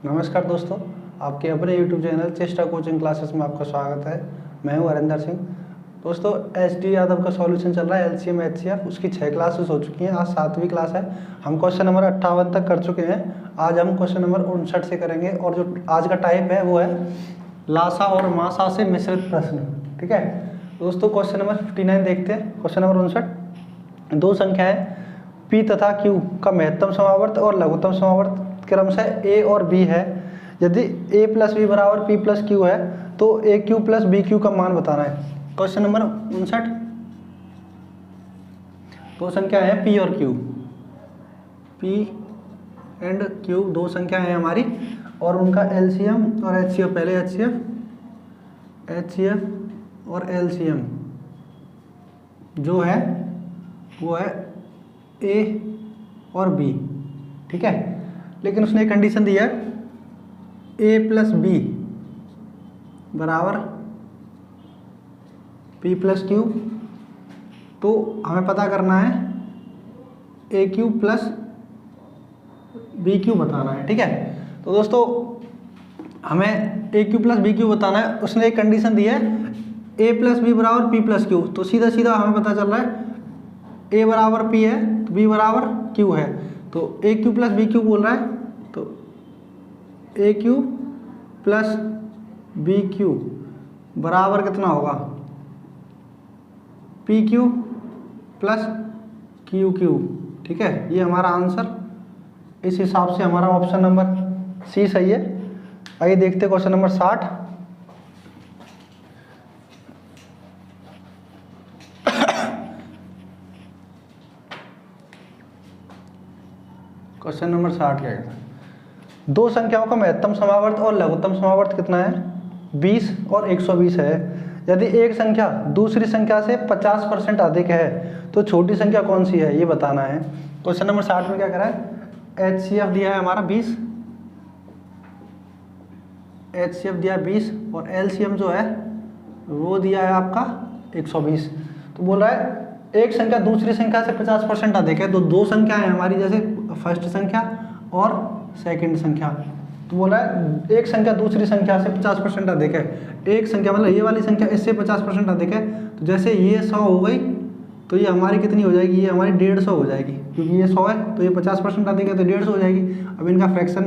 नमस्कार दोस्तों, आपके अपने YouTube चैनल चेष्टा कोचिंग क्लासेस में आपका स्वागत है। मैं हूं हरिंदर सिंह। दोस्तों, SD यादव का सॉल्यूशन चल रहा है LCM HCF, उसकी 6 क्लासेस हो चुकी हैं। आज 7वीं क्लास है। हम क्वेश्चन नंबर 58 तक कर चुके हैं। आज हम क्वेश्चन नंबर 59 से करेंगे और जो आज का टाइप है वो है लासा और मासा से मिश्रित प्रश्न। ठीक है दोस्तों, क्वेश्चन नंबर 59 देखते हैं। क्वेश्चन नंबर 59, दो संख्याएं P तथा Q का महत्तम समावर्त और लघुत्तम समावर्त क्रमशः A और B है। यदि A प्लस बी बराबर P प्लस Q है तो AQ प्लस BQ का मान बताना है। क्वेश्चन नंबर 59, दो संख्या है P और Q, P एंड Q दो संख्या है हमारी और उनका LCM और HCF, पहले HCF और LCM जो है वो है A और B। ठीक है, लेकिन उसने एक कंडीशन दी है A प्लस बी बराबर P प्लस Q। तो हमें पता करना है AQ प्लस BQ बताना है। ठीक है, तो दोस्तों हमें AQ प्लस BQ बताना है। उसने एक कंडीशन दी है A प्लस बी बराबर P प्लस Q। तो सीधा सीधा हमें पता चल रहा है A बराबर P है तो B बराबर Q है, तो AQ प्लस BQ बोल रहा है। तो AQ प्लस BQ बराबर कितना होगा PQ प्लस QQ। ठीक है, ये हमारा आंसर। इस हिसाब से हमारा ऑप्शन नंबर सी सही है। आइए देखते हैं क्वेश्चन नंबर 60। क्वेश्चन नंबर 60 क्या कहता है? दो संख्याओं का महत्तम समावर्त और लघुत्तम समावर्त कितना है? 20 और 120 है। यदि एक संख्या दूसरी संख्या से 50% अधिक है तो छोटी संख्या कौन सी है, ये बताना है। क्वेश्चन नंबर 60 में क्या करा है? HCF दिया है हमारा 20, HCF दिया है 20 और LCM जो है वो दिया है आपका 120। तो बोल रहा है एक संख्या दूसरी संख्या से 50% अधिक है। तो दो संख्या है हमारी, जैसे फर्स्ट संख्या और सेकंड संख्या। तो बोला है एक संख्या दूसरी संख्या से 50% अधिक है। एक संख्या मतलब ये वाली संख्या इससे 50% अधिक है। तो जैसे ये 100 हो गई तो ये हमारी कितनी हो जाएगी? ये हमारी 150 हो जाएगी, क्योंकि ये 100 है तो ये 50% अधिक है तो 150 हो जाएगी। अब इनका फ्रैक्शन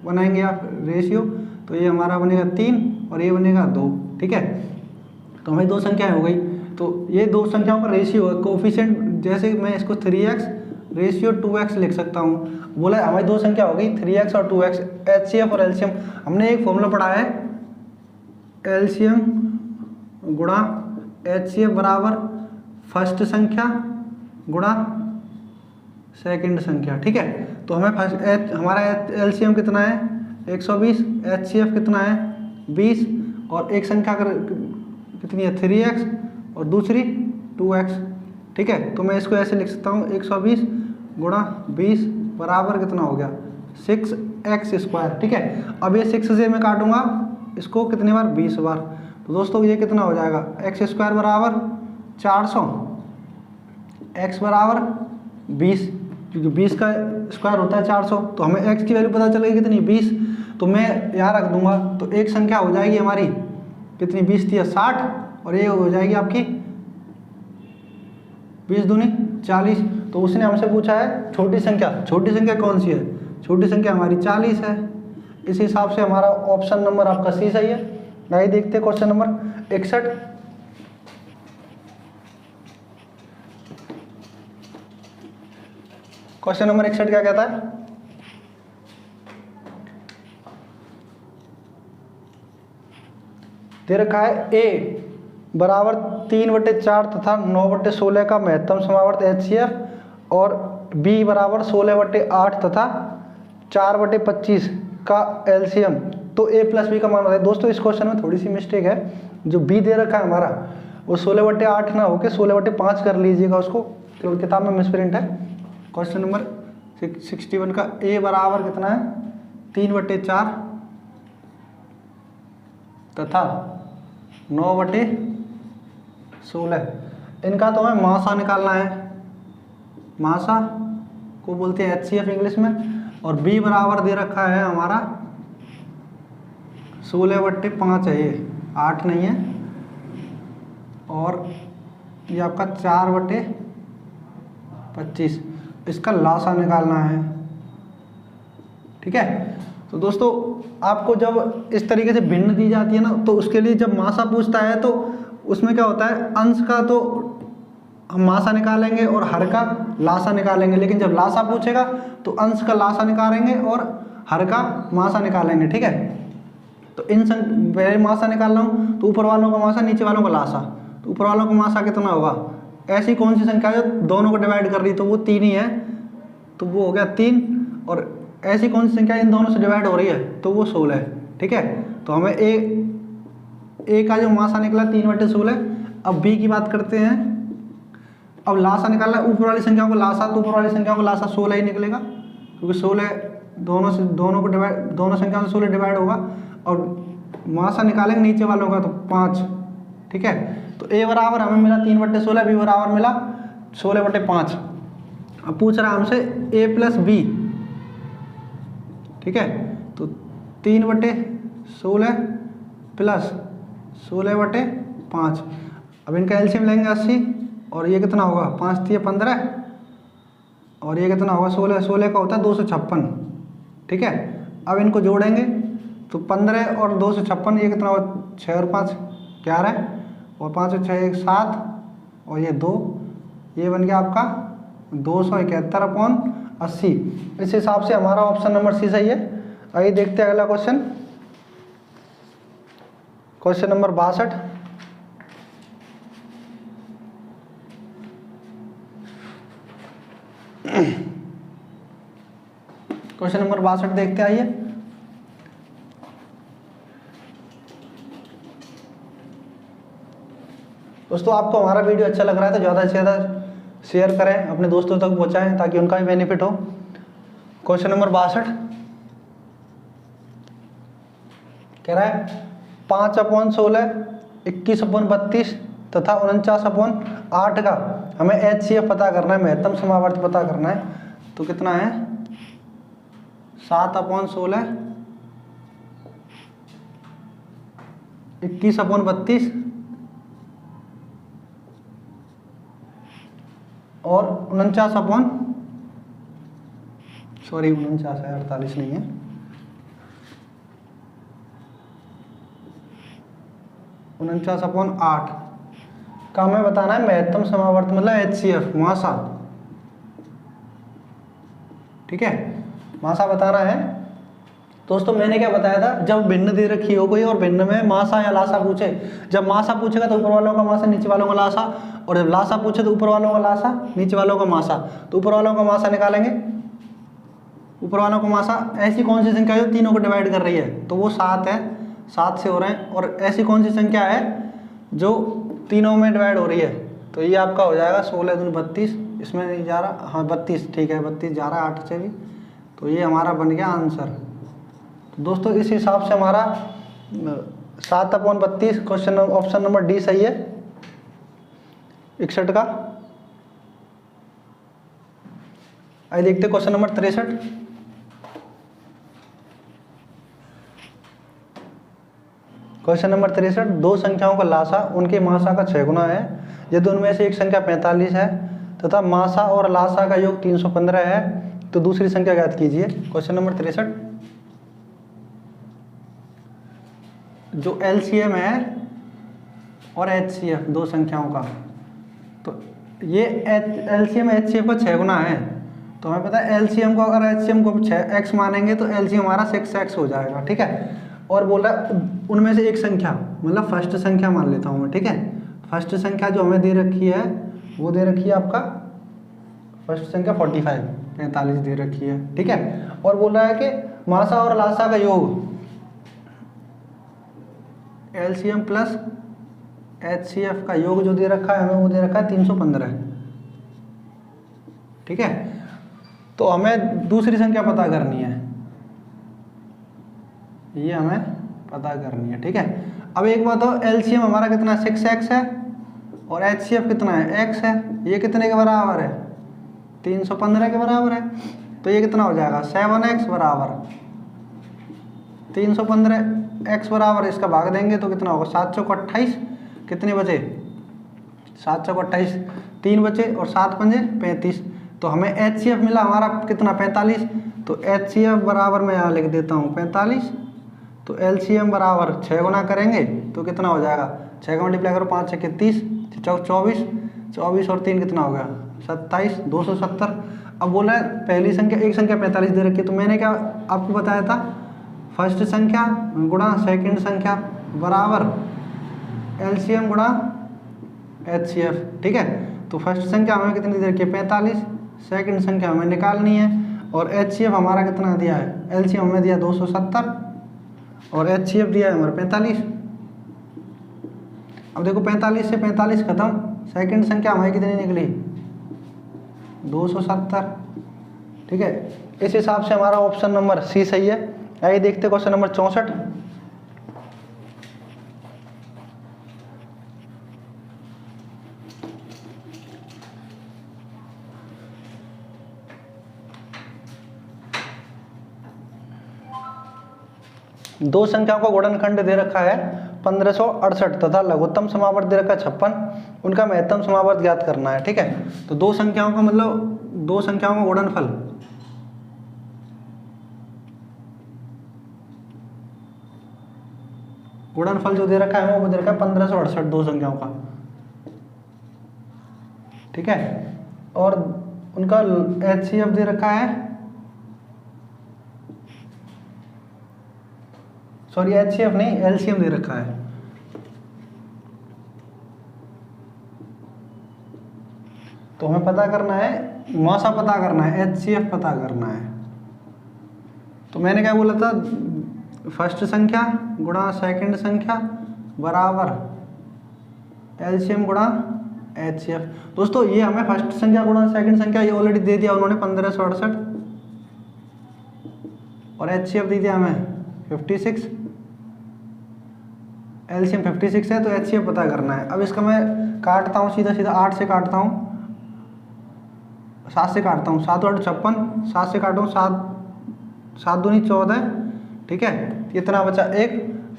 बनाएंगे आप रेशियो, तो ये हमारा बनेगा 3 और ये बनेगा 2। ठीक है, तो हमारी दो संख्याएं हो गई। तो ये दो संख्याओं का रेशियो है, कोफिशिएंट। जैसे मैं इसको 3x रेशियो 2x लिख सकता हूँ। बोला हमारी दो संख्या हो गई 3x और 2x, HCF और LCM। हमने एक फॉर्मूला पढ़ा है LCM गुणा HCF बराबर फर्स्ट संख्या गुणा सेकंड संख्या। ठीक है, तो हमें हमारा LCM कितना है? 120, HCF कितना है? 20 और एक संख्या कितनी है? 3x और दूसरी 2x। ठीक है, तो मैं इसको ऐसे लिख सकता हूँ 120 गुणा 20 बराबर कितना हो गया? 6x square. ठीक है, अब ये 6 से मैं काटूंगा इसको कितने बार? 20 बार। तो दोस्तों ये कितना हो जाएगा? x स्क्वायर बराबर 400, x बराबर 20, क्योंकि 20 का स्क्वायर होता है 400। तो हमें x की वैल्यू पता चल गई कितनी? 20। तो मैं यहाँ रख दूंगा, तो एक संख्या हो जाएगी हमारी कितनी? 20 थी 60 और ये हो जाएगी आपकी 20 दूनी 40। तो उसने हमसे पूछा है छोटी संख्या कौन सी है? छोटी संख्या हमारी 40 है। इस हिसाब से हमारा ऑप्शन नंबर आपका सी सही है। आइए देखते हैं क्वेश्चन नंबर 61। क्वेश्चन नंबर 61 क्या कहता है? दे रखा है A बराबर 3/4 तथा 9/16 का महत्तम समावर्त HCF और B बराबर 16/8 तथा 4/25 का LCM। तो A प्लस B का मान बताए। दोस्तों इस क्वेश्चन में थोड़ी सी मिस्टेक है। जो B दे रखा है हमारा वो 16/8 ना होकर 16/5 कर लीजिएगा उसको, तो किताब में मिसप्रिंट है। क्वेश्चन नंबर 61 का A बराबर कितना है? 3/4 तथा 9/16। इनका तो हमें मासा निकालना है। मासा को बोलते हैं HCF इंग्लिश में। और B बराबर दे रखा है हमारा 16/5 है, ये 8 नहीं है। और ये आपका 4/25, इसका लासा निकालना है। ठीक है, तो दोस्तों आपको जब इस तरीके से भिन्न दी जाती है ना, तो उसके लिए जब मासा पूछता है तो उसमें क्या होता है, अंश का तो हम मासा निकालेंगे और हर का लासा निकालेंगे, लेकिन जब लासा पूछेगा तो अंश का लासा निकालेंगे और हर का मासा निकालेंगे। ठीक है, तो पहले मासा निकाल रहा हूँ, तो ऊपर वालों का मासा, नीचे वालों का लासा। तो ऊपर वालों का मासा कितना होगा, ऐसी कौन सी संख्या जो दोनों को डिवाइड कर रही, तो वो 3 ही है, तो वो हो गया 3। और ऐसी कौन सी संख्या इन दोनों से डिवाइड हो रही है, तो वो 16 है। ठीक है, तो हमें ए का जो मासा निकला 3/16। अब बी की बात करते हैं। अब लासा निकालना है, ऊपर वाली संख्या को लासा, तो ऊपर वाली संख्या को लासा 16 ही निकलेगा, क्योंकि 16 दोनों संख्या से 16 डिवाइड होगा। और मासा निकालेंगे नीचे वालों का, तो 5। ठीक है, तो ए बराबर हमें मिला 3/16, बी बराबर मिला 16/5। अब पूछ रहा है हमसे ए प्लस बी। ठीक है, तो 3/16 प्लस 16/5। अब इनका एलसीएम लेंगे 80, और ये कितना होगा, 5 × 15, और ये कितना होगा 16 का होता है 256। ठीक है, अब इनको जोड़ेंगे तो 15 और 256, ये कितना होगा, 6 और 5 11, और 5 और 6 7, और ये 2, ये बन गया आपका 271/80। इस हिसाब से हमारा ऑप्शन नंबर सी सही है। आइए देखते हैं अगला question, question number 62। Question number 62 देखते आइए। दोस्तों आपको हमारा वीडियो अच्छा लग रहा है तो ज़्यादा से ज़्यादा शेयर करें, अपने दोस्तों तक पहुंचाएं, ताकि उनका भी बेनिफिट हो। क्वेश्चन नंबर 62 कह रहा है 5/16, 21/32 तथा 49/8 का हमें HCF पता करना है, महत्तम समावर्त पता करना है। तो कितना है, 7/16, 21/32 और 49 है, 48 नहीं है, 49/8 का हमें बताना है महत्तम समावर्त, मतलब HCF मासा। ठीक है, मासा बताना है। दोस्तों मैंने क्या बताया था, जब भिन्न दे रखी हो कोई और भिन्न में मासा या लासा पूछे, जब मासा पूछेगा तो ऊपर वालों का मासा नीचे वालों का लासा, और जब लासा पूछे तो ऊपर वालों का लासा नीचे वालों का मासा। तो ऊपर वालों का मासा निकालेंगे, ऊपर वालों का मासा। ऐसी कौन सी संख्या जो तीनों को डिवाइड कर रही है, तो वो 7 है, 7 से हो रहे हैं। और ऐसी कौन सी संख्या है जो तीनों में डिवाइड हो रही है, तो ये आपका हो जाएगा 16 दूनी 32, इसमें नहीं जा रहा, हाँ 32, ठीक है 32 जा रहा है 8 से भी, तो ये हमारा बन गया आंसर। तो दोस्तों इस हिसाब से हमारा 7/32 क्वेश्चन ऑप्शन नंबर डी सही है 61 का। आइए देखते क्वेश्चन नंबर 63। क्वेश्चन नंबर 63, दो संख्याओं का लासा उनके मासा का 6 गुना है, यदि उनमें से एक संख्या 45 है तथा मासा और लासा का योग 315 है, तो दूसरी संख्या ज्ञात कीजिए। क्वेश्चन नंबर 63, जो एलसीएम है और एचसीएफ दो संख्याओं का, तो ये एलसीएम एचसीएफ का 6 गुना है, तो हमें पता है एलसीएम को, अगर एचसीएम को 6x मानेंगे तो एलसीएम हमारा 6x हो जाएगा। ठीक है, और बोल रहा है उनमें से एक संख्या, मतलब फर्स्ट संख्या मान लेता हूँ मैं। ठीक है, फर्स्ट संख्या जो हमें दे रखी है वो दे रखी है आपका फर्स्ट संख्या 45 दे रखी है। ठीक है, और बोल रहा है कि मासा और लासा का योग एलसीएम प्लस एचसीएफ का योग जो दे रखा है हमें, वो दे रखा है 315। ठीक है, तो हमें दूसरी संख्या पता करनी है, ये हमें पता करनी है। ठीक है, अब एक बात हो, एलसीएम हमारा कितना 6x है और एचसीएफ कितना है x है, ये कितने के बराबर है 315 के बराबर है, तो ये कितना हो जाएगा 7x बराबर 315 x बराबर इसका भाग देंगे तो कितना होगा 7 चौक 28, कितने बचे 7 चौक 28, 3 बचे और 7 पंजे 35। तो हमें HCF मिला हमारा कितना 45। तो HCF बराबर मैं यहाँ लिख देता हूँ 45। तो LCM बराबर 6 गुना करेंगे तो कितना हो जाएगा, 6 का मल्टीप्लाई करो 5 6 30, 24, 24 और 3 कितना हो गया 27, 270। अब बोला है पहली संख्या एक संख्या 45 दे रखी है, तो मैंने क्या आपको बताया था, फर्स्ट संख्या गुणा सेकंड संख्या बराबर LCM गुणा HCF। ठीक है, तो फर्स्ट संख्या हमें कितनी दे रखी है 45, सेकंड संख्या हमें निकालनी है और HCF हमारा कितना दिया है, LCM हमें दिया 270 और HCF दिया है हमारा 45। अब देखो 45 से 45 खत्म, सेकंड संख्या हमारी कितनी निकली 270। ठीक है, इस हिसाब से हमारा ऑप्शन नंबर सी सही है। आइए देखते क्वेश्चन नंबर 64। दो संख्याओं का गुणनखंड दे रखा है 1568 तथा लघुत्तम समावर्त दे रखा है 56, उनका महत्तम समावर्त ज्ञात करना है। ठीक है, तो दो संख्याओं का मतलब दो संख्याओं का गुणनफल, गुणनफल जो दे रखा है वो दे रखा है 1568 दो संख्याओं का। ठीक है, और उनका HCF दे रखा है, सॉरी HCF नहीं LCM दे रखा है। तो हमें पता करना है, मौसा पता करना है, HCF पता करना है। तो मैंने क्या बोला था, फर्स्ट संख्या गुणा सेकंड संख्या बराबर LCM गुणा HCF। दोस्तों ये हमें फर्स्ट संख्या गुणा सेकंड संख्या ये ऑलरेडी दे दिया उन्होंने 1568 और HCF दे दिया हमें 56, LCM 56 है तो HCF पता करना है। अब इसका मैं काटता हूँ सीधा सीधा, 8 से काटता हूँ, 7 से काटता हूँ, 7 और 56, 7 से काटूँ 7, 7 दूनी 14। ठीक है, कितना बचा 1,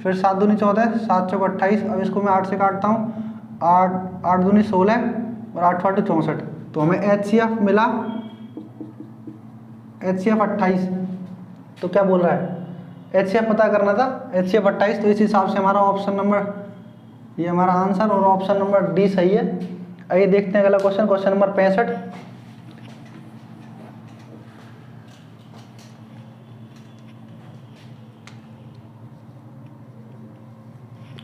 फिर 7 दूनी 14, 7 चौक 28। अब इसको मैं 8 से काटता हूँ, 8 दूनी 16 और 8 फाटू 64। तो हमें HCF मिला, HCF 28। तो क्या बोल रहा है, HCF पता करना था, HCF 28। तो इस हिसाब से हमारा ऑप्शन नंबर, ये हमारा आंसर और ऑप्शन नंबर डी सही है। आइए देखते हैं अगला question, question number 65।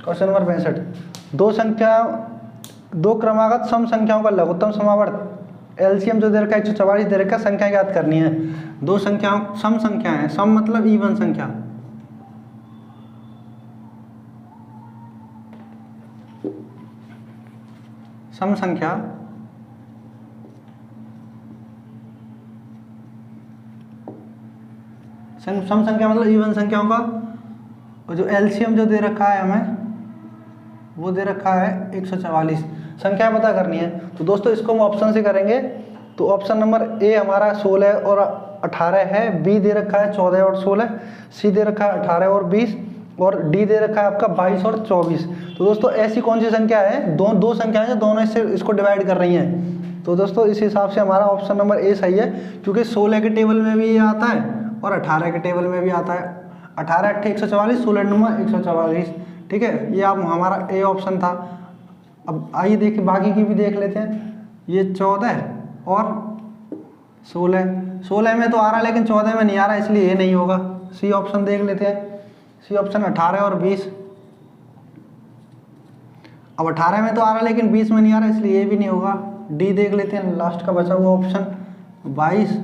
Question number 65, दो क्रमागत सम संख्याओं का लघुत्तम समावर्त LCM जो दे रखा है 144 दे रखा है, संख्या ज्ञात करनी है। दो संख्याओं सम संख्या है, सम मतलब इवन संख्या, सम संख्या सम संख्या मतलब इवन संख्याओं का, और जो LCM जो दे रखा है हमें वो दे रखा है 144, संख्या पता करनी है। तो दोस्तों इसको हम ऑप्शन से करेंगे। तो ऑप्शन नंबर ए हमारा 16 और 18 है, बी दे रखा है 14 और 16, सी दे रखा है 18 और 20 और डी दे रखा है आपका 22 और 24। तो दोस्तों ऐसी कौन सी संख्या है, दो संख्याएं हैं दोनों इससे इसको डिवाइड कर रही हैं। तो दोस्तों इस हिसाब से हमारा ऑप्शन नंबर ए सही है, क्योंकि 16 के टेबल में भी ये आता है और 18 के टेबल में भी आता है। 18 8 144, 16 नंबर 144। ठीक है, ये आप हमारा ए ऑप्शन था। अब आइए देखिए बाकी की भी देख लेते हैं। ये 14 और 16 में तो आ रहा है लेकिन 14 में नहीं आ रहा, इसलिए ये नहीं होगा। सी ऑप्शन देख लेते हैं, सी ऑप्शन 18 और 20। अब 18 में तो आ रहा है लेकिन 20 में नहीं आ रहा, इसलिए ये भी नहीं होगा। डी देख लेते हैं, लास्ट का बचा हुआ ऑप्शन 22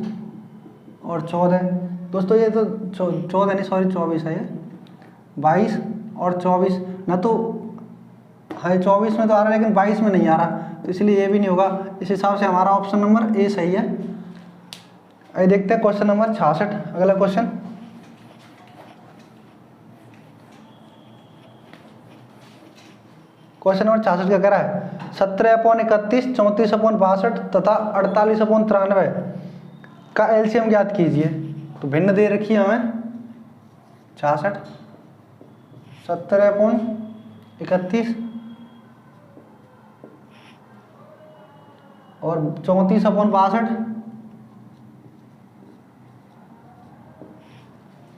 और 14। दोस्तों ये तो 14 नहीं, सॉरी 24 है ये, 22 और 24 ना तो है, 24 में तो आ रहा है लेकिन 22 में नहीं आ रहा, तो इसलिए ये भी नहीं होगा। इस हिसाब से हमारा ऑप्शन नंबर ए सही है। आइए देखते हैं क्वेश्चन नंबर 66, अगला क्वेश्चन। क्वेश्चन नंबर 66 क्या कह रहा है, 17/31, 34/62 तथा 48/93 का LCM ज्ञात कीजिए। तो भिन्न दे रखी है हमें, 66, 70/31 और 34/62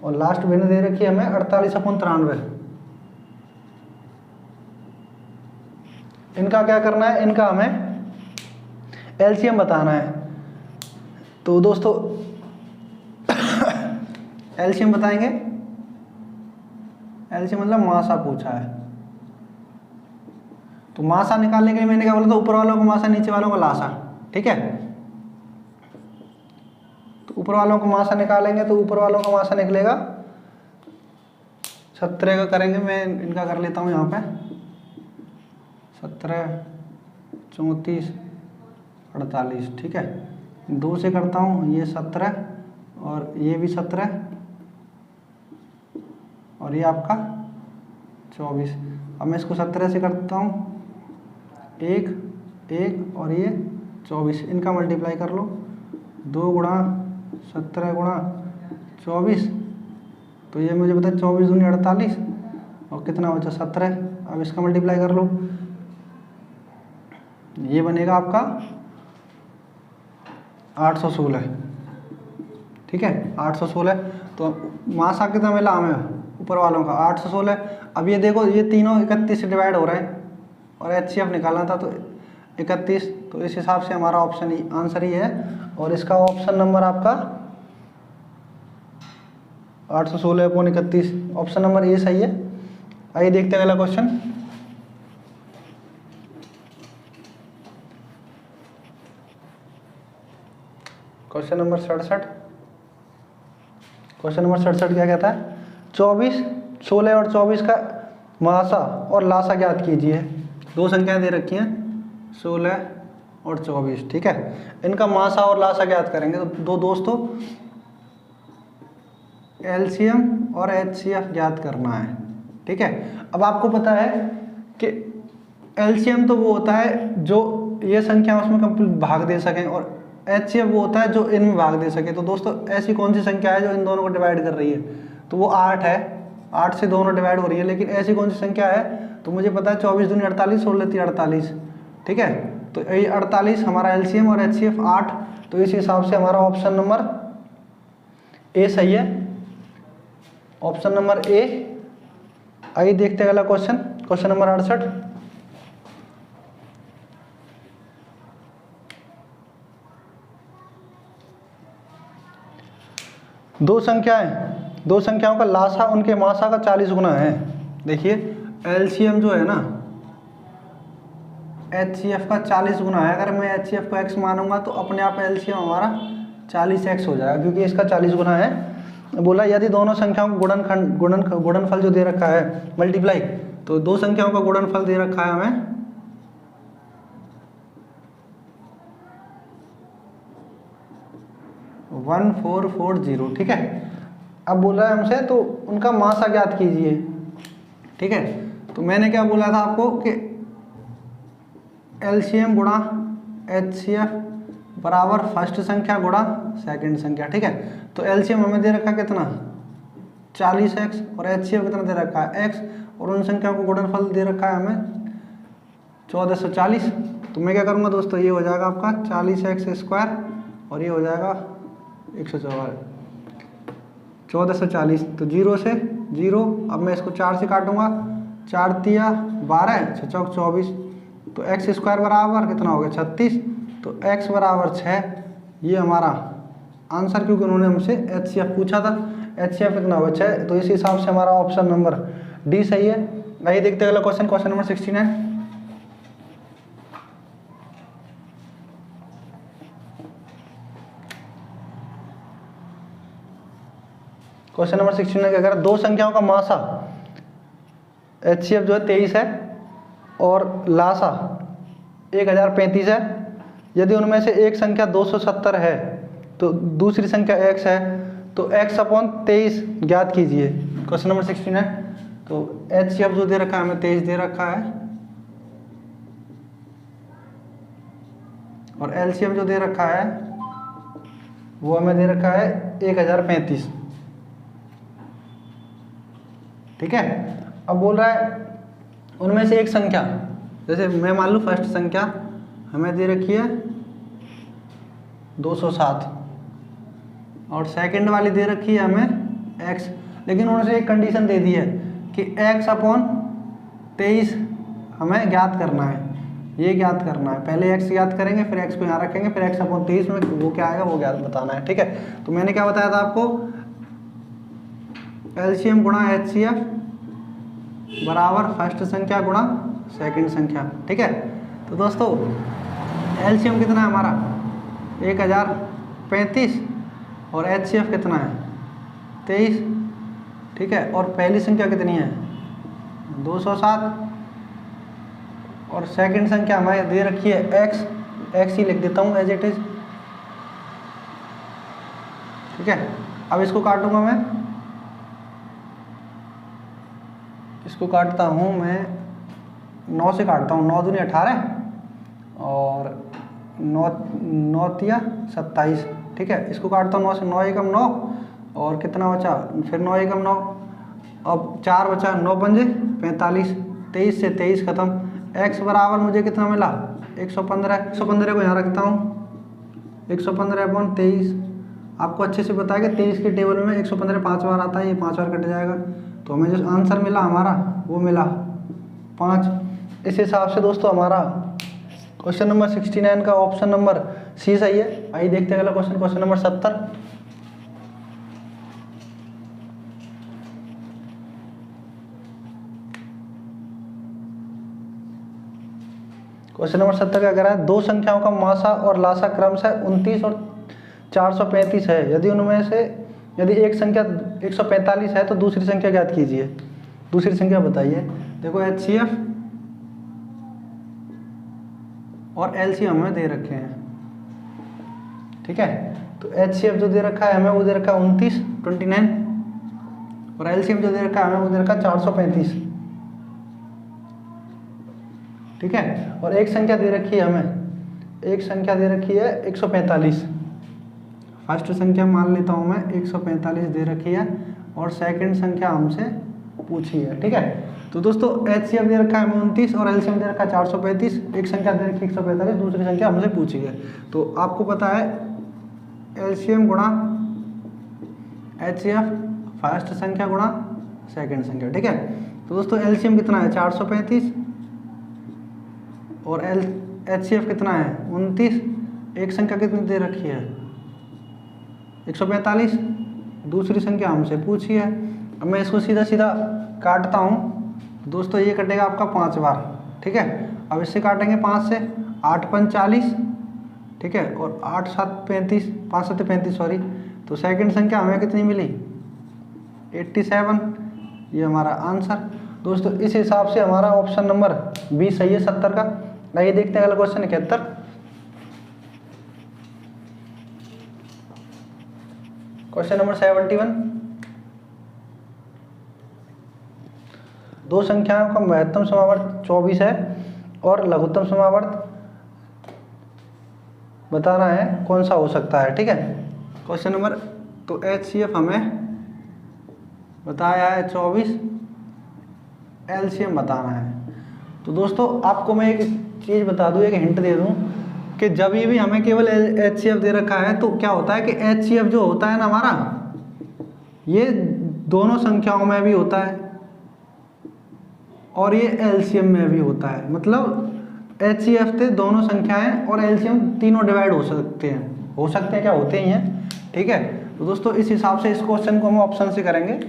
और लास्ट भिन्न दे रखी है हमें 48/93। इनका क्या करना है, इनका हमें एलसीएम बताना है। तो दोस्तों एलसीएम बताएंगे, एलसीएम मतलब मासा पूछा है। तो मासा निकालने के लिए मैंने क्या बोला था, ऊपर वालों को मासा नीचे वालों को लासा, ठीक है। तो ऊपर वालों को मासा निकालेंगे तो ऊपर वालों का मासा निकलेगा 17 का करेंगे, मैं इनका कर लेता हूँ यहाँ पे 17, 34, 48, ठीक है। 2 से करता हूँ, ये 17 और ये भी 17 और ये आपका 24। अब मैं इसको 17 से करता हूँ, 1 और ये 24, इनका मल्टीप्लाई कर लो, 2 गुणा 17 गुणा 24, तो ये मुझे पता है 24 दूनी 48 और कितना बचा 17। अब इसका मल्टीप्लाई कर लो, ये बनेगा आपका 816, ठीक है 816। तो मासा कितना मिला हमें ऊपर वालों का 816। अब ये देखो ये तीनों 31 से डिवाइड हो रहे हैं और एचसीएफ निकालना था तो 31, तो इस हिसाब से हमारा ऑप्शन आंसर ही है और इसका ऑप्शन नंबर आपका 816/31, ऑप्शन नंबर ए सही है। आइए देखते हैं अगला question. Question number 67। Question number 67 क्या कहता है, 24, 16 और 24 का मासा और लासा ज्ञात कीजिए। दो संख्याएं दे रखी हैं 16 और 24, ठीक है। इनका मासा और लासा ज्ञात करेंगे। तो दो दोस्तों एलसीएम और एचसीएफ ज्ञात करना है, ठीक है। अब आपको पता है कि एलसीएम तो वो होता है जो ये संख्या उसमें कंप्लीट भाग दे सकें और एचसीएफ वो होता है जो इनमें भाग दे सके। तो दोस्तों ऐसी कौन सी संख्या है जो इन दोनों को डिवाइड कर रही है, तो वो 8 है, 8 से दोनों डिवाइड हो रही है। लेकिन ऐसी कौन सी संख्या है, तो मुझे पता है 24 दूनी 48, 16 3 48, ठीक है। तो ये 48 हमारा एलसीएम और एचसीएफ 8, तो इस हिसाब से हमारा ऑप्शन नंबर ए सही है, ऑप्शन नंबर ए। आइए देखते हैं अगला क्वेश्चन, क्वेश्चन नंबर 68। दो संख्याओं का लासा उनके मासा का 40 गुना है। देखिए एलसीएम जो है ना एचसीएफ का 40 गुना है। अगर मैं एचसीएफ को x मानूंगा तो अपने आप एलसीएम हमारा 40x हो जाएगा क्योंकि इसका 40 गुना है। बोला यदि दोनों संख्याओं को गुणनफल जो दे रखा है मल्टीप्लाई, तो दो संख्याओं का गुणनफल दे रखा है हमें 1440, ठीक है। अब बोल रहा है हमसे तो उनका मासा ज्ञात कीजिए, ठीक है। तो मैंने क्या बोला था आपको कि एलसीएम गुणा एचसीएफ बराबर फर्स्ट संख्या गुणा सेकंड संख्या, ठीक है। तो एलसीएम हमें दे रखा कितना 40x और एचसीएफ कितना दे रखा है x और उन संख्याओं को गुणनफल दे रखा है हमें 1440। तो मैं क्या करूँगा दोस्तों, ये हो जाएगा आपका 40x² और ये हो जाएगा 1440। तो 0 से 0, अब मैं इसको 4 से काटूंगा, 4 तिया 12, 6 चौक 24, तो x² बराबर कितना हो गया 36, तो x बराबर 6। ये हमारा आंसर, क्योंकि उन्होंने हमसे एचसीएफ पूछा था, एचसीएफ कितना होगा 6, तो इस हिसाब से हमारा ऑप्शन नंबर डी सही है। आइए देखते हैं अगला question, question number 69। Question number 69 क्या कह रहा है, दो संख्याओं का मासा एचसीएफ जो है 23 है और लासा 1035 है। यदि उनमें से एक संख्या 270 है तो दूसरी संख्या x है, तो x/23 ज्ञात कीजिए। Question number 69। तो एचसीएफ जो दे रखा है हमें 23 दे रखा है और एलसीएम जो दे रखा है वो हमें दे रखा है 1035। ठीक है। अब बोल रहा है उनमें से एक संख्या, जैसे मैं मान लूँ फर्स्ट संख्या हमें दे रखी है 207 और सेकंड वाली दे रखी है हमें x, लेकिन उन्होंने एक कंडीशन दे दी है कि x अपॉन 23 हमें ज्ञात करना है, ये ज्ञात करना है। पहले x ज्ञात करेंगे, फिर x को यहाँ रखेंगे, फिर x अपॉन 23 में वो क्या आएगा वो ज्ञात बताना है, ठीक है। तो मैंने क्या बताया था आपको, एलसीएम गुणा एचसीएफ बराबर फर्स्ट संख्या गुणा सेकंड संख्या, ठीक है। तो दोस्तों एलसीएम कितना है हमारा 1035 और एचसीएफ कितना है 23, ठीक है। और पहली संख्या कितनी है 207 और सेकंड संख्या हमें दे रखी है x ही लिख देता हूँ एज इट इज, ठीक है। अब इसको काटूंगा मैं, इसको काटता हूँ मैं 9 से काटता हूँ, 9 दूनी 18 और 9 तिया 27, ठीक है। इसको काटता हूँ 9 से, 9 एकम 9 और कितना बचा, फिर 9 एकम 9, अब 4 बचा, 9 पंजे 45, 23 से 23 खत्म। x बराबर मुझे कितना मिला 115, 115 को यहाँ रखता हूँ 115 अपॉन 23। आपको अच्छे से पता है कि 23 के टेबल में 115 5 बार आता है, ये 5 बार कट जाएगा, तो हमें जो आंसर मिला हमारा वो मिला 5। इस हिसाब से दोस्तों हमारा क्वेश्चन नंबर 69 का ऑप्शन नंबर सी सही है। आइए देखते हैं अगला question, question number 70। Question number 70 क्या कह रहा है, दो संख्याओं का मासा और लासा क्रमशः 29 और 435 है। यदि उनमें से यदि एक संख्या 145 है तो दूसरी संख्या ज्ञात कीजिए। दूसरी संख्या बताइए। देखो एचसीएफ और एलसीएम हमें दे रखे हैं, ठीक है। तो एचसीएफ जो दे रखा है हमें वो दे रखा है 29 और एलसीएम जो दे रखा है हमें वो दे रखा है 435, ठीक है। और एक संख्या दे रखी है हमें, एक संख्या दे रखी है 145, फर्स्ट संख्या मान लेता हूँ मैं 145 दे रखी है और सेकंड संख्या हमसे पूछी है, ठीक है। तो दोस्तों एचसीएफ दे रखा है हमें 29 और एलसीएम दे रखा है 435, एक संख्या दे रखी है 145, दूसरी संख्या हमसे पूछी है। तो आपको पता है एलसीएम गुणा एचसीएफ फर्स्ट संख्या गुणा सेकंड संख्या, ठीक है। तो दोस्तों एलसीएम कितना है 435 और एचसीएफ कितना है 29, एक संख्या कितनी दे रखी है 145, दूसरी संख्या हमसे पूछी है। अब मैं इसको सीधा सीधा काटता हूँ दोस्तों, ये कटेगा आपका 5 बार, ठीक है। अब इससे काटेंगे 5 से, 8 5 40, ठीक है, और 8 7 35, 5 7 35 सॉरी। तो सेकंड संख्या हमें कितनी मिली 87, ये हमारा आंसर। दोस्तों इस हिसाब से हमारा ऑप्शन नंबर बी सही है 70 का। आइए देखते हैं अगला क्वेश्चन 71। क्वेश्चन नंबर 71, दो संख्याओं का महत्तम समावर्त 24 है और लघुत्तम समावर्त बताना है, कौन सा हो सकता है, ठीक है। क्वेश्चन नंबर, तो एचसीएफ हमें बताया है 24, एलसीएम बताना है। तो दोस्तों आपको मैं एक चीज़ बता दूं, एक हिंट दे दूं कि जब भी हमें केवल एचसीएफ दे रखा है तो क्या होता है कि एचसीएफ जो होता है ना हमारा, ये दोनों संख्याओं में भी होता है और ये एलसीएम में भी होता है। मतलब एचसीएफ से दोनों संख्याएं और एलसीएम तीनों डिवाइड हो सकते हैं क्या, होते ही हैं, ठीक है। तो दोस्तों इस हिसाब से इस क्वेश्चन को हम ऑप्शन से करेंगे।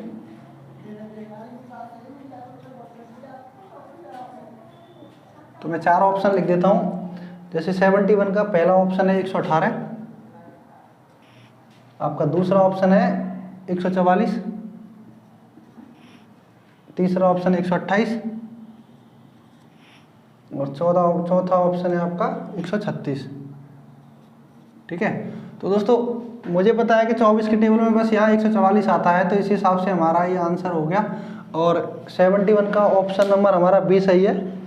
तो मैं 4 ऑप्शन लिख देता हूँ। जैसे 71 का पहला ऑप्शन है 118, आपका दूसरा ऑप्शन है 144, तीसरा ऑप्शन 128 और चौथा ऑप्शन है आपका 136, ठीक है। तो दोस्तों मुझे पता है कि 24 के टेबल में बस यहाँ 144 आता है, तो इस हिसाब से हमारा ये आंसर हो गया और 71 का ऑप्शन नंबर हमारा बी सही है।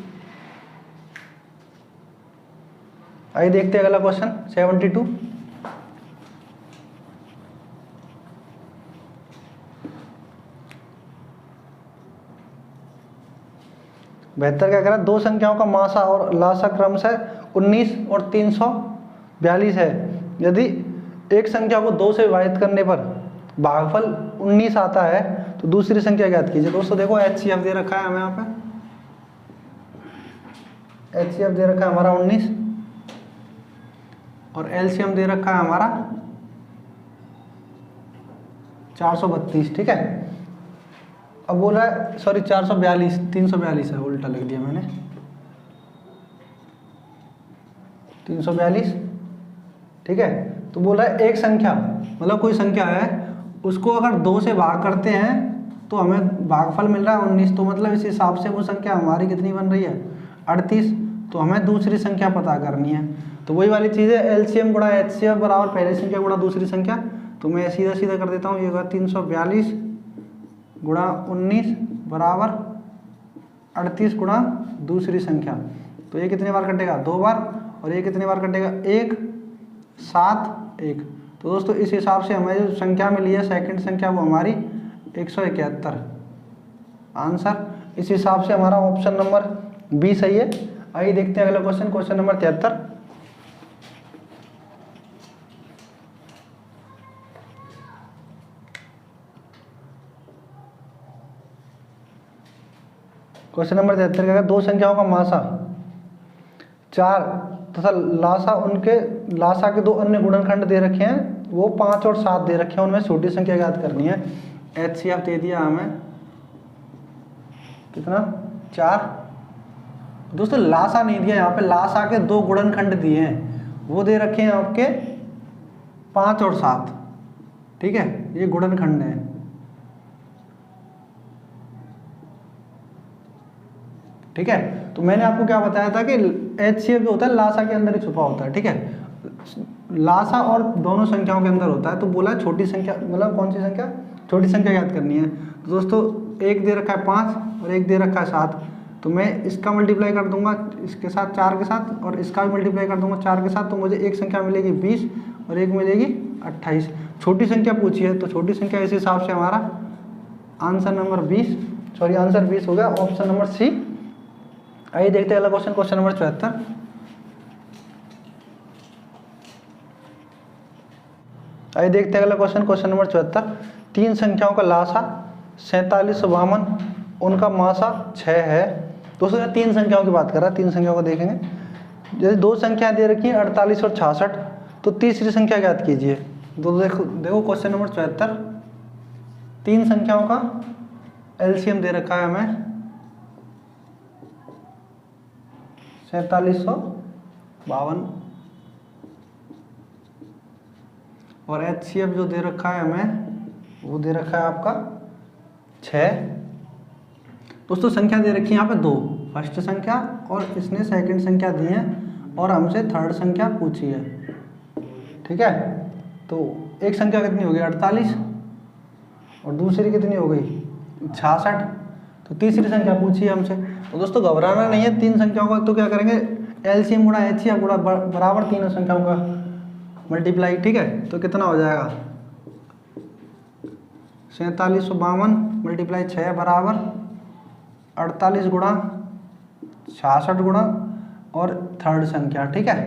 आइए देखते हैं अगला क्वेश्चन 72। 72 क्या कह रहा है, दो संख्याओं का मासा और लासा क्रमशः 19 और 342 है। यदि एक संख्या को 2 से विभाजित करने पर भागफल 19 आता है तो दूसरी संख्या ज्ञात कीजिए। दोस्तों देखो HCF दे रखा है हमें, यहाँ पे HCF दे रखा है हमारा 19 और LCM दे रखा है हमारा 432, ठीक है। अब बोल रहा है सॉरी 442, 342 है, उल्टा लिख दिया मैंने, 342, ठीक है। तो बोल रहा है एक संख्या, मतलब कोई संख्या है, उसको अगर 2 से भाग करते हैं तो हमें भागफल मिल रहा है 19। तो मतलब इस हिसाब से वो संख्या हमारी कितनी बन रही है, 38। तो हमें दूसरी संख्या पता करनी है। तो वही वाली चीज़ है, LCM गुणा HCF बराबर पहली संख्या गुणा दूसरी संख्या। तो मैं सीधा सीधा कर देता हूँ, ये होगा 342 गुणा 19 बराबर 38 गुणा दूसरी संख्या। तो ये कितने बार कटेगा, 2 बार, और ये कितने बार कटेगा, 1 7 1। तो दोस्तों इस हिसाब से हमें जो संख्या मिली है सेकंड संख्या वो हमारी 171 आंसर। इस हिसाब से हमारा ऑप्शन नंबर बी सही है। आइए देखते हैं अगला question, question number 73। Question number 73 का, दो संख्याओं का मासा 4 तथा लासा, उनके लासा के दो अन्य गुणनखंड दे रखे हैं, वो 5 और 7 दे रखे हैं, उनमें छोटी संख्या ज्ञात करनी है। HCF दे दिया हमें कितना, 4। दोस्तों लासा नहीं दिया, यहाँ पे लासा के दो गुणनखंड दिए हैं, वो दे रखे हैं आपके 5 और 7, ठीक है, ये गुणनखंड है। ठीक है, तो मैंने आपको क्या बताया था कि HCF जो होता है लासा के अंदर ही छुपा होता है, ठीक है, लासा और दोनों संख्याओं के अंदर होता है। तो बोला छोटी संख्या, मतलब कौन सी संख्या, छोटी संख्या याद करनी है। तो दोस्तों एक दे रखा है 5 और एक दे रखा है 7, तो मैं इसका मल्टीप्लाई कर दूंगा इसके साथ 4 के साथ, और इसका भी मल्टीप्लाई कर दूंगा 4 के साथ, तो मुझे एक संख्या मिलेगी 20 और एक मिलेगी 28। छोटी संख्या पूछी है, तो छोटी संख्या इस हिसाब से हमारा आंसर नंबर 20, सॉरी आंसर 20 हो गया, ऑप्शन नंबर सी। आइए देखते हैं अगला क्वेश्चन, क्वेश्चन नंबर 74। आइए देखते हैं अगला क्वेश्चन, क्वेश्चन नंबर 74। तीन संख्याओं का लासा 47 और 52, उनका मासा 6 है। दोस्तों यहाँ तीन संख्याओं की बात कर रहा है, तीन संख्याओं को देखेंगे। जैसे दो संख्याएं दे रखी हैं 48 और 66, तो तीसरी संख्या ज्ञात कीजिए। तो देखो क्वेश्चन नंबर 74, तीन संख्याओं का LCM दे रखा है हमें 4752, और HCF जो दे रखा है हमें वो दे रखा है आपका 6। दोस्तों संख्या दे रखी है यहाँ पे 2, फर्स्ट संख्या और इसने सेकंड संख्या दी है, और हमसे थर्ड संख्या पूछी है, ठीक है। तो एक संख्या कितनी हो गई 48 और दूसरी कितनी हो गई 66, तो तीसरी संख्या पूछी है हमसे। तो दोस्तों घबराना नहीं है, तीन संख्याओं का तो क्या करेंगे, LCM गुणा HCF गुणा बराबर तीनों संख्याओं का मल्टीप्लाई, ठीक है। तो कितना हो जाएगा 4752 मल्टीप्लाई 6 बराबर 48 गुणा 66 गुणा और थर्ड संख्या, ठीक है।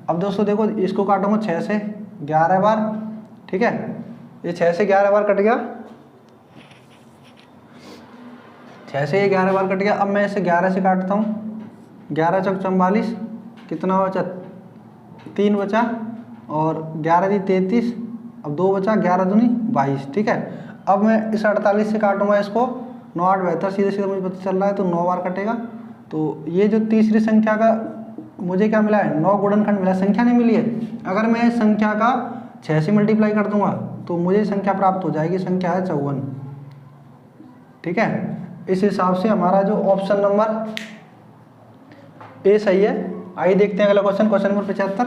अब दोस्तों देखो इसको काटूंगा 6 से 11 बार, ठीक है, ये 6 से 11 बार कट गया, 6 से ये 11 बार कट गया। अब मैं इसे 11 से काटता हूँ, 11 चौक 44, कितना बचा 3 बचा, और 11 दी 33, अब 2 बचा, 11 दूनी 22, ठीक है। अब मैं इस 48 से काटूंगा इसको, 9 8 72, सीधे सीधे मुझे पता चल रहा है, तो 9 बार कटेगा। तो ये जो तीसरी संख्या का मुझे क्या मिला है, 9 गुणनखंड मिला, संख्या नहीं मिली है। अगर मैं इस संख्या का 6 से मल्टीप्लाई कर दूंगा तो मुझे संख्या प्राप्त हो जाएगी, संख्या है 54, ठीक है। इस हिसाब से हमारा जो ऑप्शन नंबर ए सही है। आइए देखते हैं अगला question, question number 75।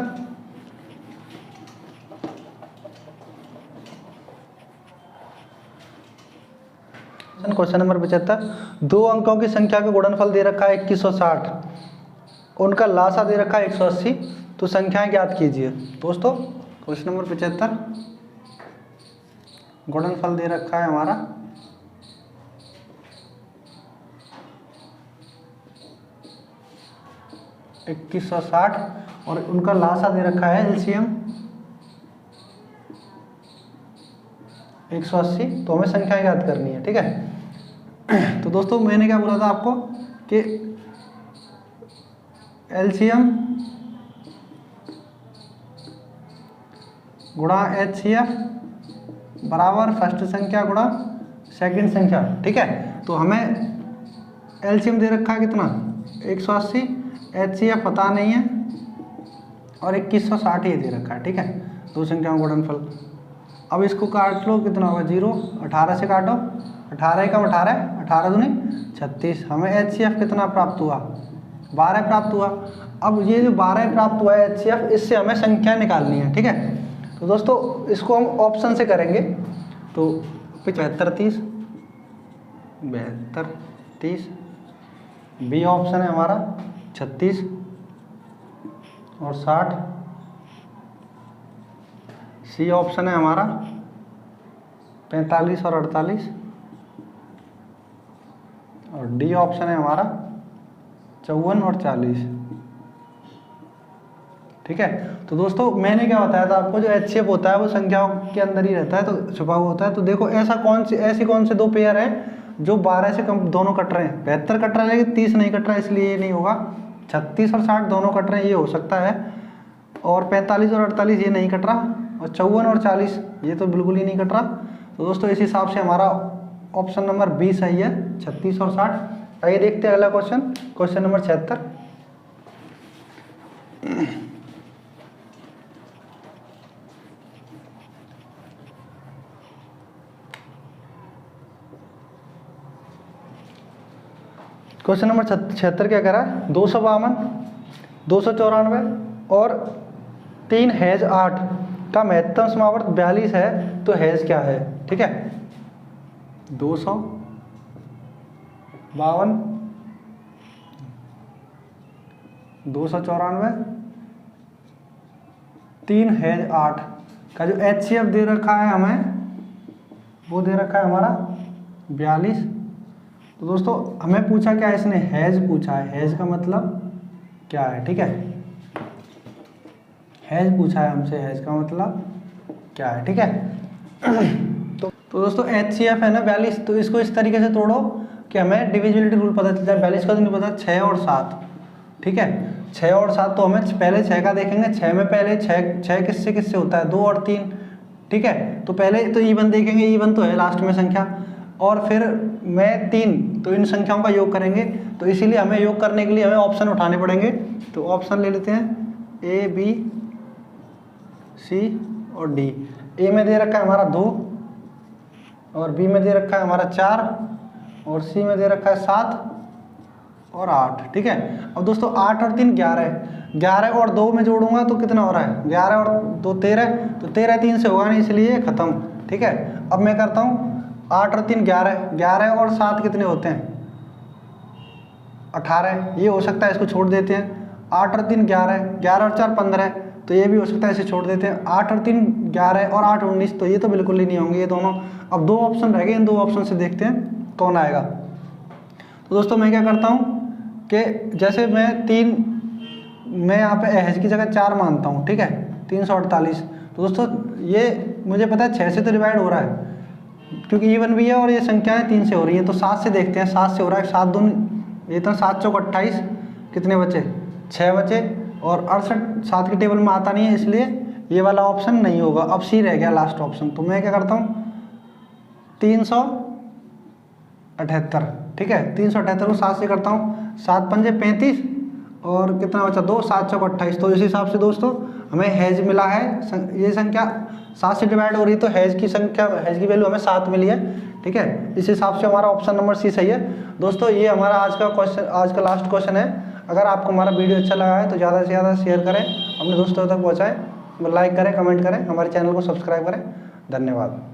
Question number 75, दो अंकों की संख्या का गुणनफल दे रखा है 2160, उनका लासा दे रखा है 180, तो संख्याएं ज्ञात कीजिए। दोस्तों क्वेश्चन नंबर 75, गुणनफल दे रखा है हमारा 2160 और लासा दे रखा है 180, तो संख्याएं ज्ञात कीजिए। दोस्तों क्वेश्चन नंबर 75, गुणनफल दे रखा है हमारा 2160 और लासा दे रखा है 180, तो संख्याएं ज्ञात कीजिए। गुणनफल दे रखा है हमारा 2160 और लासा दे रखा है 180, तो संख्याएं ज्ञात कीजिए। 2160 और उनका लासा दे रखा है एलसीएम 180। तो हमें संख्याएं याद करनी है, ठीक है। तो दोस्तों मैंने क्या बोला था आपको कि एलसीएम गुणा एचसीएफ बराबर फर्स्ट संख्या गुणा सेकंड संख्या, ठीक है। तो हमें एलसीएम दे रखा है कितना 180, एचसीएफ पता नहीं है और 2160 ये दे रखा है, ठीक है। दो संख्याओं का गुणनफल। अब इसको काट लो, कितना होगा 0, 18 से काटो, 18 कम 18, 18 दूनी 36। हमें एचसीएफ कितना प्राप्त हुआ 12 प्राप्त हुआ। अब ये जो 12 प्राप्त हुआ है एचसीएफ, इससे हमें संख्या निकालनी है, ठीक है। तो दोस्तों इसको हम ऑप्शन से करेंगे। तो 75 30 72 30, बी ऑप्शन है हमारा 36 और 60, सी ऑप्शन है हमारा 45 और 48 और डी ऑप्शन है हमारा 54 और 40, ठीक है। तो दोस्तों मैंने क्या बताया था आपको, जो एचसीएफ होता है वो संख्याओं के अंदर ही रहता है, तो छुपा हुआ होता है। तो देखो ऐसी कौन से दो पेयर हैं जो 12 से कम दोनों कट रहे हैं। 72 कट रहा है लेकिन 30 नहीं कट रहा है, इसलिए ये नहीं होगा। 36 और 60 दोनों कट रहे हैं, ये हो सकता है। और 45 और 48 ये नहीं कट रहा, और 54 और 40 ये तो बिल्कुल ही नहीं कट रहा। तो दोस्तों इस हिसाब से हमारा ऑप्शन नंबर 20 सही है, 36 और 60। आइए देखते हैं अगला question, question number 76। Question number 76 क्या कह रहा है, 252, 294 और 3 हैज 8 का महत्तम समावर्त 42 है, तो हैज क्या है, ठीक है। 252, 294, 3 हैज 8 का जो एचसीएफ दे रखा है हमें, वो दे रखा है हमारा 42। तो दोस्तों हमें पूछा क्या है, इसने हैज पूछा है। हैज का मतलब क्या है, ठीक है। हैज पूछा है हमसे, हैज का मतलब क्या है, ठीक है। तो दोस्तों एचसीएफ है ना 42, तो इसको इस तरीके से तोड़ो कि हमें डिविजिबिलिटी रूल पता चल जाए। 42 का तो नहीं पता, 6 और 7, ठीक है। 6 और 7 तो हमें पहले 6 का देखेंगे। 6 में पहले 6 किससे किससे होता है, 2 और 3, ठीक है। तो पहले तो इवन देखेंगे, इवन तो है लास्ट में संख्या, और फिर में 3, तो इन संख्याओं का योग करेंगे। तो इसीलिए हमें योग करने के लिए हमें ऑप्शन उठाने पड़ेंगे। तो ऑप्शन ले लेते हैं ए, बी, सी और डी। ए में दे रखा है हमारा 2, और बी में दे रखा है हमारा 4, और सी में दे रखा है 7 और 8, ठीक है। अब दोस्तों 8 और 3 11, 11 और 2 में जोड़ूंगा तो कितना हो रहा है, 11 और 2 13, तो 13 3 से होगा नहीं, इसलिए खत्म, ठीक है। अब मैं करता हूँ 8 और 3 11, 11 और 7 कितने होते हैं 18, ये हो सकता है, इसको छोड़ देते हैं। 8 और 3 11, 11 और 4 15, तो ये भी हो सकता है, इसे छोड़ देते हैं। 8 और 3 11 और 8 19, तो ये तो बिल्कुल ही नहीं होंगे ये दोनों। अब 2 ऑप्शन रह गए, इन 2 ऑप्शन से देखते हैं कौन आएगा। तो दोस्तों मैं क्या करता हूँ कि जैसे मैं यहाँ पे हैज की जगह 4 मानता हूँ, ठीक है, 348। तो दोस्तों ये मुझे पता है 6 से तो डिवाइड हो रहा है, क्योंकि इवन भी है और ये संख्याएं 3 से हो रही हैं। तो 7 से देखते हैं, 7 से हो रहा है, 7 दूनी, ये तो 7 चौक 28, कितने बचे 6 बचे, और 68 7 के टेबल में आता नहीं है, इसलिए ये वाला ऑप्शन नहीं होगा। अब सी रह गया लास्ट ऑप्शन। तो मैं क्या करता हूँ 378, ठीक है, 378 को 7 से करता हूँ, 7 पंजे 35 और कितना बचा 2, 7 चौक 28। तो इस हिसाब से दोस्तों हमें हैज मिला है, ये संख्या 7 से डिवाइड हो रही है, तो हैज की वैल्यू हमें 7 मिली है, ठीक है। इस हिसाब से हमारा ऑप्शन नंबर सी सही है। दोस्तों ये हमारा आज का लास्ट क्वेश्चन है। अगर आपको हमारा वीडियो अच्छा लगा है तो ज़्यादा से ज़्यादा शेयर करें, अपने दोस्तों तक पहुँचाएँ, लाइक करें, कमेंट करें, हमारे चैनल को सब्सक्राइब करें। धन्यवाद।